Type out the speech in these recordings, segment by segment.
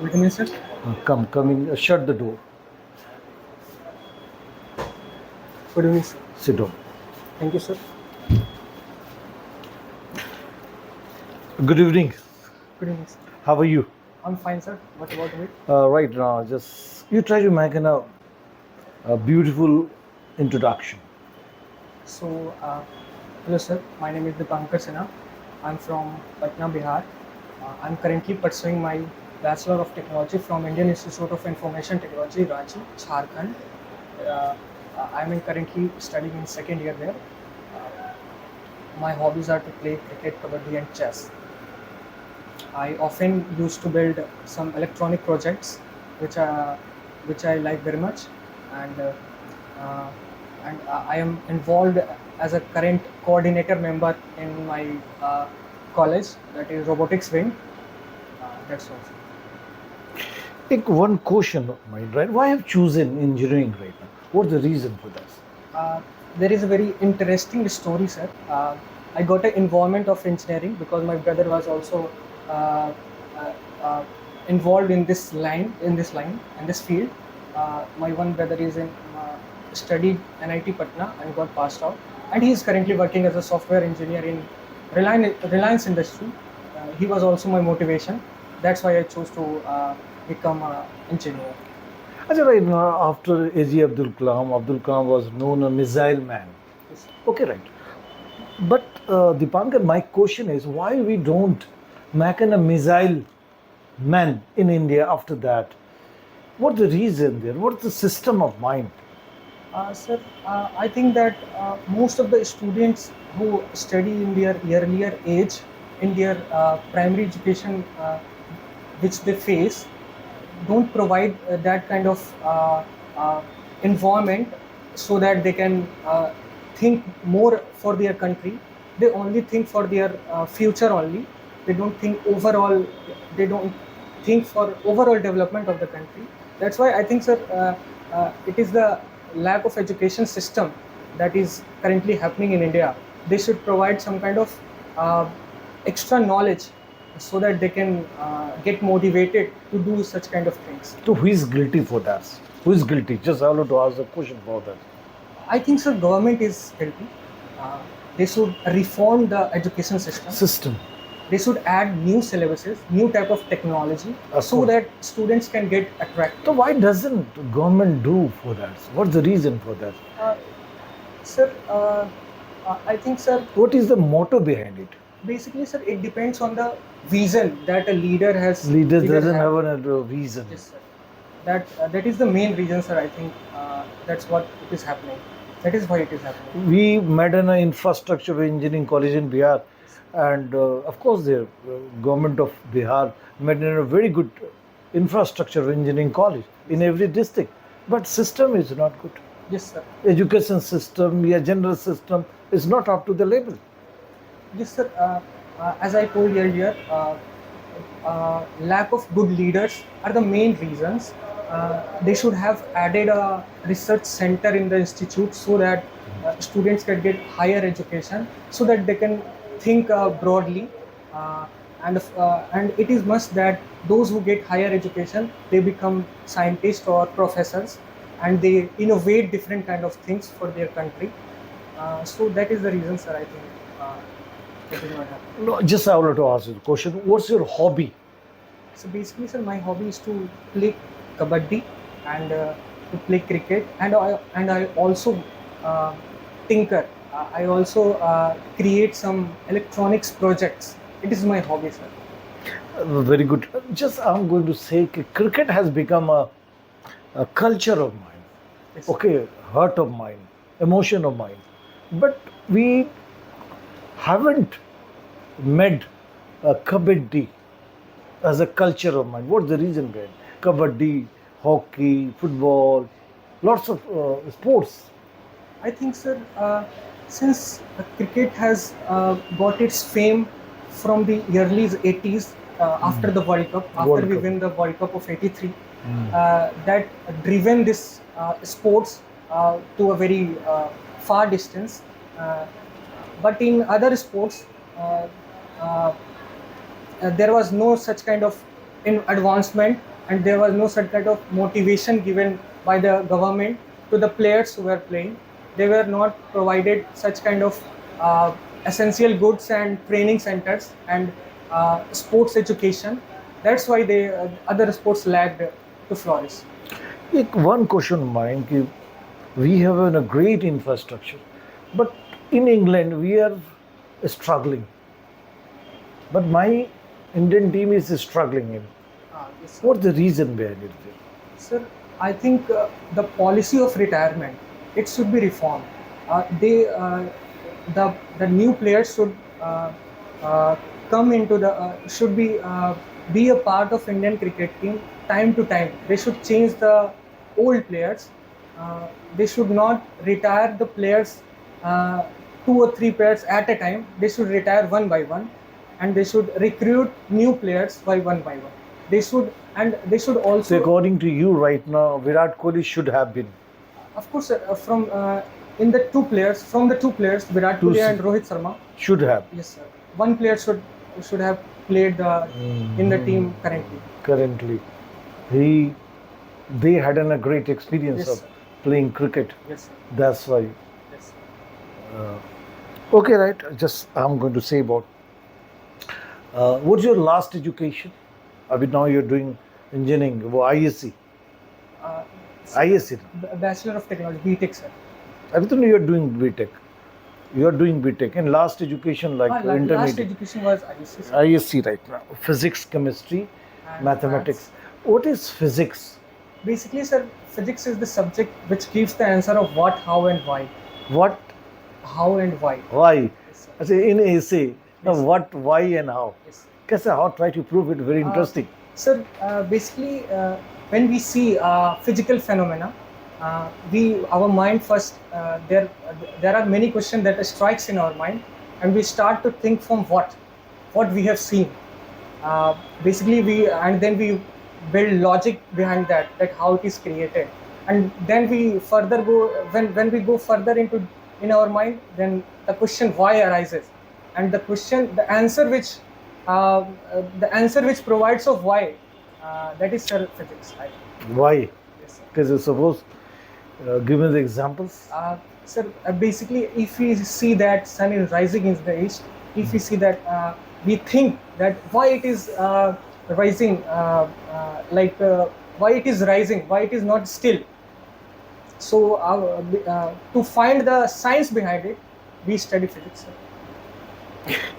Wait a minute, sir. Coming, shut the door. Good evening, sir. Sit down. Thank you, sir. Good evening. Good evening, sir. How are you? I'm fine, sir. What about you? Right now, just you try to make a beautiful introduction. So, hello, sir. My name is Dipankar. I'm from Patna, Bihar. I'm currently pursuing my Bachelor of Technology from Indian Institute of Information Technology, Ranchi, Jharkhand. Uh, I'm currently studying in second year there. My hobbies are to play cricket, kabaddi, and chess. I often used to build some electronic projects, which which I like very much, and uh, uh, I am involved as a current coordinator member in my college, that is robotics wing. That's all. Take one question of mine, right? Why have chosen engineering right now? What's the reason for this? There is a very interesting story, sir. I got an involvement of engineering because my brother was also uh, uh, uh, involved in this line, in this field. My one brother is in studied NIT Patna and got passed out, and he is currently working as a software engineer in Reliance industry. He was also my motivation. That's why I chose to become an engineer. Actually, right now, after AG Abdul Kalam was known a missile man. Yes. Okay, right. But Dipankar, my question is why we don't make a missile man in India after that? What's the reason there? What's the system of mind? Sir, I think that most of the students who study in their earlier age, in their primary education, which they face, don't provide that kind of uh, environment so that they can think more for their country. They only think for their future only. They don't think overall. They don't think for overall development of the country. That's why I think, sir, it is the lack of education system that is currently happening in India. They should provide some kind of uh, extra knowledge so that they can get motivated to do such kind of things. So who is guilty for that? Who is guilty? Just I want to ask a question about that. I think, sir, government is guilty. Uh, they should reform the education system. System. They should add new syllabuses, new type of technology, Of so course. that students can get attracted. So why doesn't government do for that? What's the reason for that? Sir, I think, sir, What is the motto behind it? basically, sir, it depends on the vision that a leader has. Leader doesn't have. have a reason. Yes, sir. That is the main reason, sir. I think that's what it is happening. That is why it is happening. We made an infrastructure engineering college in Bihar, and of course the government of Bihar made a very good infrastructure engineering college in every district, but system is not good. Yes, sir. Education system, yeah, general system is not up to the level. Yes, sir. As I told earlier, lack of good leaders are the main reasons. They should have added a research center in the institute so that students can get higher education, so that they can think broadly. And it is must that those who get higher education, they become scientists or professors, and they innovate different kind of things for their country. So that is the reason, sir. I think that is not happening. No, just I wanted to ask you the question. What's your hobby? So basically, sir, my hobby is to play kabaddi and to play cricket, and I also uh, tinker. I also create some electronics projects. It is my hobby, sir. Very good. Just I'm going to say cricket has become a culture of mine. Yes. Okay, heart of mine, emotion of mine. But we haven't made kabaddi as a culture of mine. What's the reason behind kabaddi, hockey, football, lots of sports? I think, sir, since cricket has got its fame from the early 80s, after the World Cup, after World we Cup. win the World Cup of '83, that driven this sports to a very far distance. But in other sports, there was no such kind of advancement and there was no such kind of motivation given by the government to the players who were playing. They were not provided such kind of essential goods and training centers and sports education. That's why they other sports lagged to flourish. One question of mine, we have a great infrastructure, but in England we are struggling. But my Indian team is struggling. Yes, What's the reason behind it? sir, I think the policy of retirement, it should be reformed. They the new players should uh, come into the should be a part of Indian cricket team time to time. They should change the old players. They should not retire the players, uh, two or three players at a time. They should retire one by one, and they should recruit new players by one. They should So also, according to you right now, Virat Kohli should have been. of course, from in the two players, from the two players, Virat Two Kohli s- and Rohit Sharma. Should have. Yes, sir. One player should have played in the team currently. Currently. They had a great experience Yes, of sir. playing cricket. Yes, sir. That's why. Yes, sir. Okay, right. Just I'm going to say about what's your last education? I mean, now you're doing engineering, ISC. Uh, ISC. Bachelor of Technology, BTech, sir. Everything you're doing BTech. You're doing BTech. And last education, like Last intermediate. education was ISC, sir. ISC right now. Physics, chemistry, And mathematics. maths. What is physics? Basically, sir, physics is the subject which gives the answer of what, how, and why. What, How and why. why? Yes, sir. I say in essay, now Yes. what, why, and how. Yes. Kaise, how try to prove it? Very interesting. Sir, basically, when we see physical phenomena, our mind first there are many questions that strikes in our mind, and we start to think from what we have seen. Basically, then we build logic behind that how it is created, and then we further go when we go further into in our mind, then the question why arises, and the answer which provides of why, that is, sir, physics, right? Why? Yes, sir. Because suppose, give me the examples. Sir, basically, if we see that sun is rising in the east, if we see that we think that why it is rising, why it is rising, why it is not still. So to find the science behind it, we study physics, sir.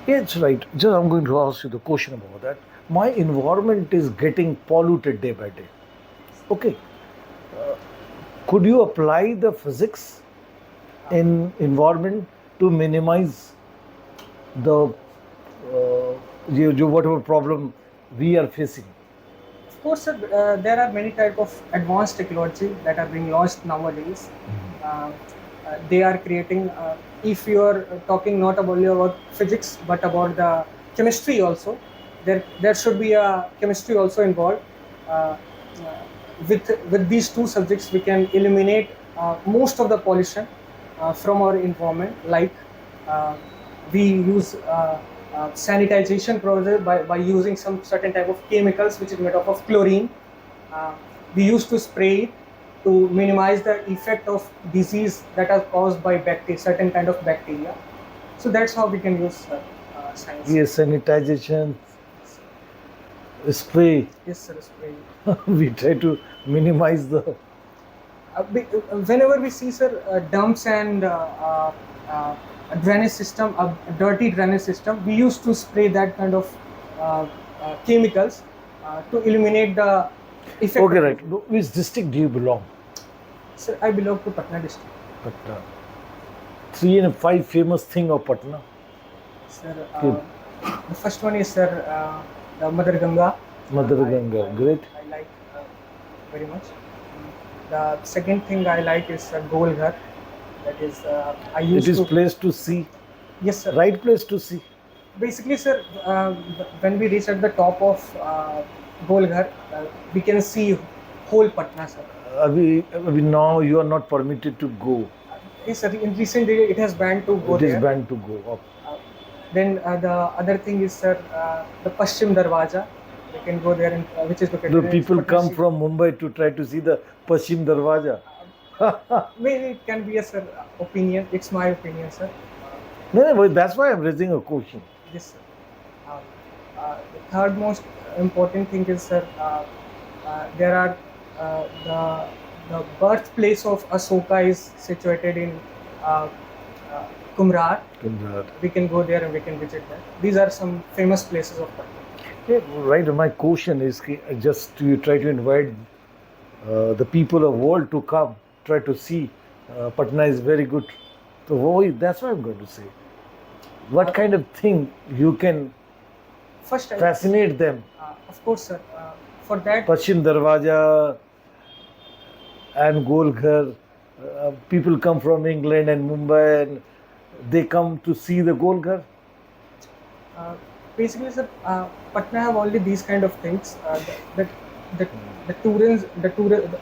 It's right. Just I'm going to ask you the question about that. My environment is getting polluted day by day. Okay. Could you apply the physics in environment to minimize the whatever problem we are facing? Of course, sir, there are many type of advanced technology that are being launched nowadays. They are creating. If you are talking not only about physics but about the chemistry also, there should be a chemistry also involved. Uh, with these two subjects, we can eliminate most of the pollution from our environment. Like we use sanitization process by using some certain type of chemicals which is made up of chlorine. We used to spray it to minimize the effect of disease that are caused by bacteria, certain kind of bacteria. So that's how we can use science. Yes, sanitization, spray. Yes, sir, spray. We try to minimize the. Whenever we see, sir, dumps and a drainage system, a dirty drainage system, we used to spray that kind of chemicals to eliminate the effect. Okay, of right. it. Which district do you belong? Sir, I belong to Patna district. Patna. 3 and 5 famous thing of Patna. Sir, Good. the first one is, sir, the Mother Ganga. Mother Ganga, great. I like very much. The second thing I like is Gol Ghar. That is, I used It is to. place to see, Yes, sir. right place to see. Basically, sir, when we reach at the top of Gol Ghar, we can see whole Patna, sir. Now you are not permitted to go. Yes, sir. In recent days, it has banned to go It is there. banned to go up. Then the other thing is, sir, the Pashim Dvaja. We can go there, and which is located The in people Patna come city. from Mumbai to try to see the Pashim Dvaja. Maybe it can be a sir opinion. It's my opinion, sir. No, but that's why I'm raising a question. Yes, sir. The third most important thing is, sir, there are the birthplace of Ashoka is situated in uh, uh, Kumrar. We can go there and we can visit that. These are some famous places of Patna. Yeah, right. My question is just to try to invite the people of world to come, try to see. Patna is very good. So that's what I'm going to say. What kind of thing you can First, fascinate them? of course, sir. For that, Pashim Darwaja and Golghar. People come from England and Mumbai and they come to see the Golghar. uh, basically, sir, Patna have only these kind of things. That the the tourists,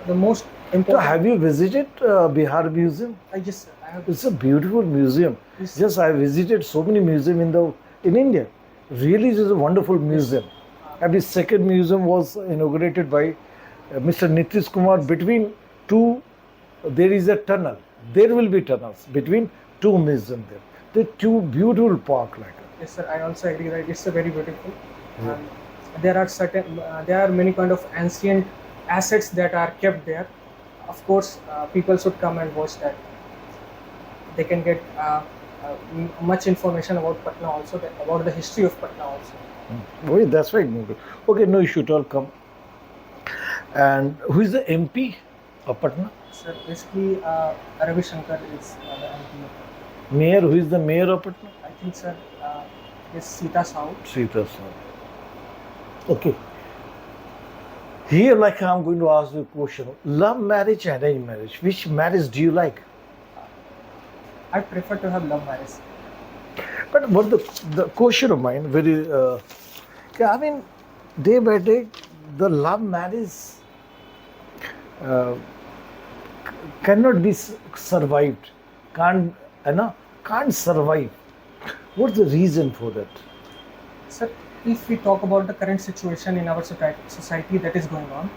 the most So important. have you visited Bihar Museum? Yes, sir. I have. It's a beautiful museum. Yes. Just I visited so many museums in India. Really, it is a wonderful museum. And the second museum was inaugurated by Mr. Nitish Kumar. Between two, there is a tunnel. There will be tunnels between two museums there. The two beautiful park like that. Yes, sir. I also agree that it's a very beautiful. There are there are many kind of ancient assets that are kept there. Of course, people should come and watch that. They can get much information about Patna also, about the history of Patna also. Oh, that's right. Okay, no issue at all. Come. And who is the MP of Patna? Sir, basically, Ravi Shankar is the MP. Mayor, who is the mayor of Patna? I think, sir, is Sita Sahu. Sita Sahu. Okay. Here, like I'm going to ask you a question: love marriage, arranged marriage. Which marriage do you like? I prefer to have love marriage. But what the question of mine, very, I mean, day by day, the love marriage cannot be survived. Can't survive. What's the reason for that? Sir, if we talk about the current situation in our society that is going on,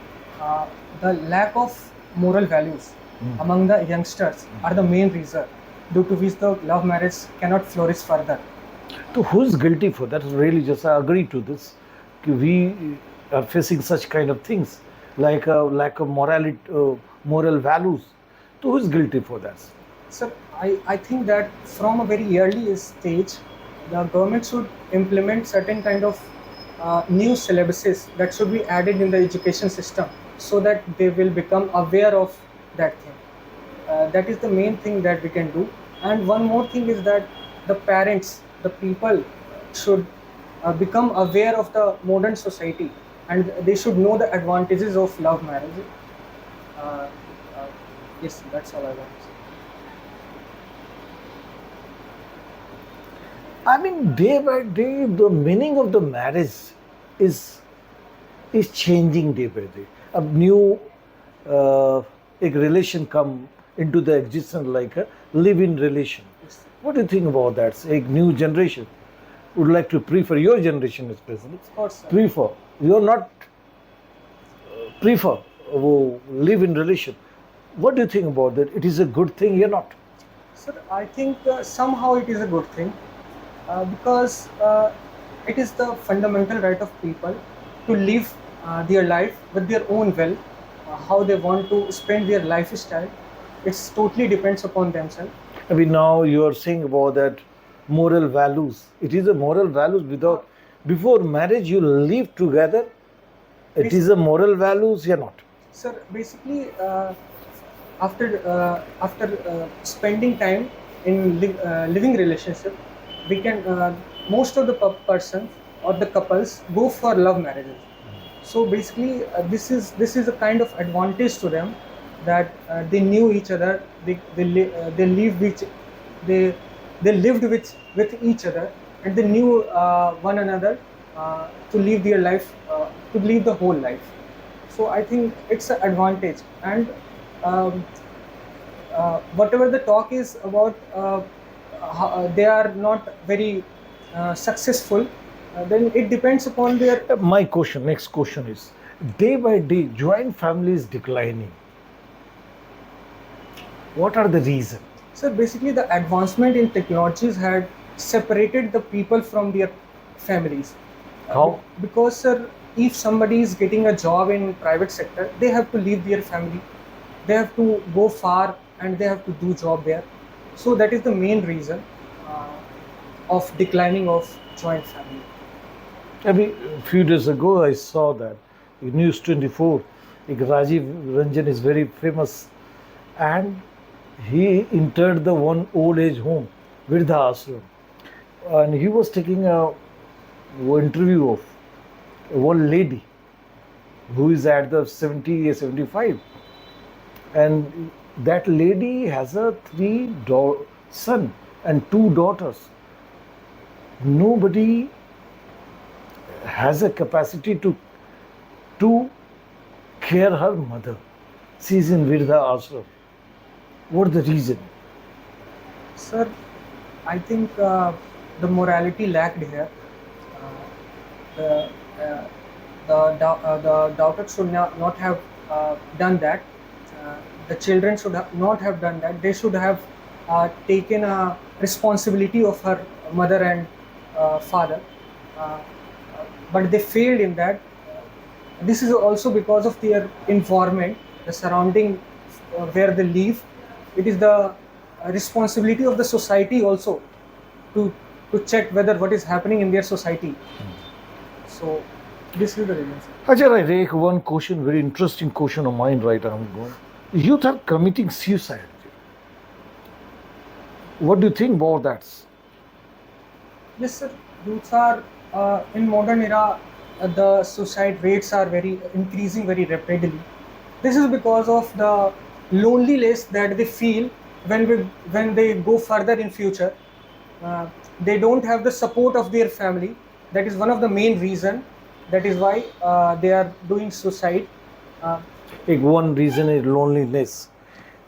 the lack of moral values among the youngsters are the main reason due to which the love marriage cannot flourish further. So who's guilty for that? Really, just I agree to this. We are facing such kind of things like a lack of morality, moral values. So who's guilty for that? Sir, I think that from a very early stage, the government should implement certain kind of new syllabuses that should be added in the education system so that they will become aware of that thing. That is the main thing that we can do. And one more thing is that the parents, the people should become aware of the modern society and they should know the advantages of love marriage. Uh, yes, that's all I want to say. I mean, day by day, the meaning of the marriage is changing day by day. A new relation come into the existence like a live-in relation. Yes. What do you think about that? A new generation would like to prefer, your generation especially, Of course, sir. prefer. You are not prefer live-in relation. What do you think about that? It is a good thing, you're not? Sir, I think somehow it is a good thing because it is the fundamental right of people to live their life with their own will, how they want to spend their lifestyle. It's totally depends upon themselves. I mean, now you are saying about that moral values. It is a moral values without, before marriage you live together. It is a moral values, you're not. Sir, basically, after spending time in living relationship, we can most of the persons or the couples go for love marriages. So basically, this is a kind of advantage to them that they knew each other, they live with they lived with each other, and they knew one another to live their life, to live the whole life. So I think it's an advantage, and um, whatever the talk is about, they are not very successful Then it depends upon their. My question, next question is, day by day, joint family is declining. What are the reasons? So basically, the advancement in technologies had separated the people from their families. How? Because, sir, if somebody is getting a job in private sector, they have to leave their family. They have to go far and they have to do job there. So that is the main reason of declining of joint family. I mean, a few days ago, I saw that in News 24, Rajiv Ranjan is very famous, and he entered the one old age home, Virdha Ashram, and he was taking a interview of one lady who is at the 70 or 75, and that lady has a son and two daughters. Nobody has a capacity to care her mother. She is in Virdha Ashram. What the reason? Sir, I think the morality lacked here. The the daughter should not have done that. The children should not have done that. They should have taken a responsibility of her mother and father, uh, but they failed in that. This is also because of their environment, the surrounding where they live. It is the responsibility of the society also to check whether what is happening in their society. So this is the reason. Ajay, I take one question, very interesting question of mine right now. Youth are committing suicide. What do you think about that? Yes, sir. Youths are in modern era. The suicide rates are very increasing very rapidly. This is because of the loneliness that they feel when they go further in future. They don't have the support of their family. That is one of the main reason. That is why they are doing suicide. Like one reason is loneliness,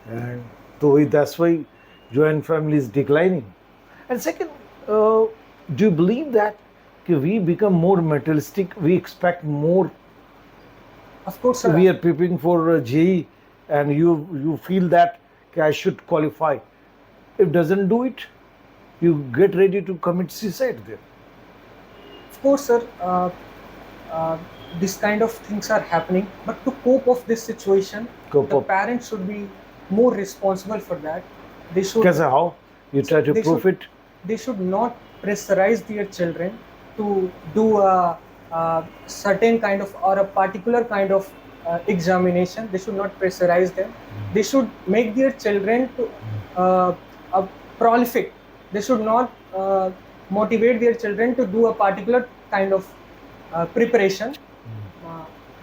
and so that's why joint family is declining. And second, do you believe that we become more materialistic? We expect more. Of course, sir. We are preparing for JE, and you feel that I should qualify. If doesn't do it, you get ready to commit suicide there. Of course, sir. This kind of things are happening, but to cope of this situation, the parents should be more responsible for that. They should. Because how you try to prove it? They should not pressurize their children to do a certain kind of or a particular kind of examination. They should not pressurize them. They should make their children to prolific. They should not motivate their children to do a particular kind of preparation.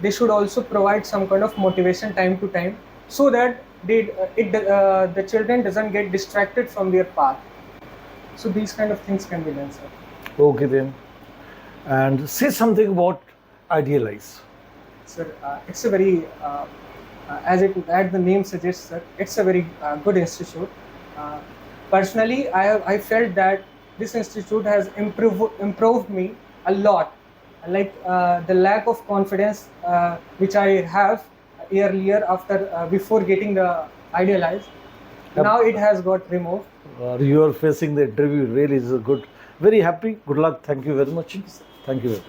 They should also provide some kind of motivation time to time, so that the children doesn't get distracted from their path. So these kind of things can be done, sir. Okay then. And say something about Idealize. Sir, it's a very, as the name suggests, sir, it's a very good institute. Personally, I felt that this institute has improved me a lot. Like the lack of confidence which I have earlier before getting the Idealize, now it has got removed. You are facing the interview really is good. Very happy. Good luck. Thank you very much. Thank you.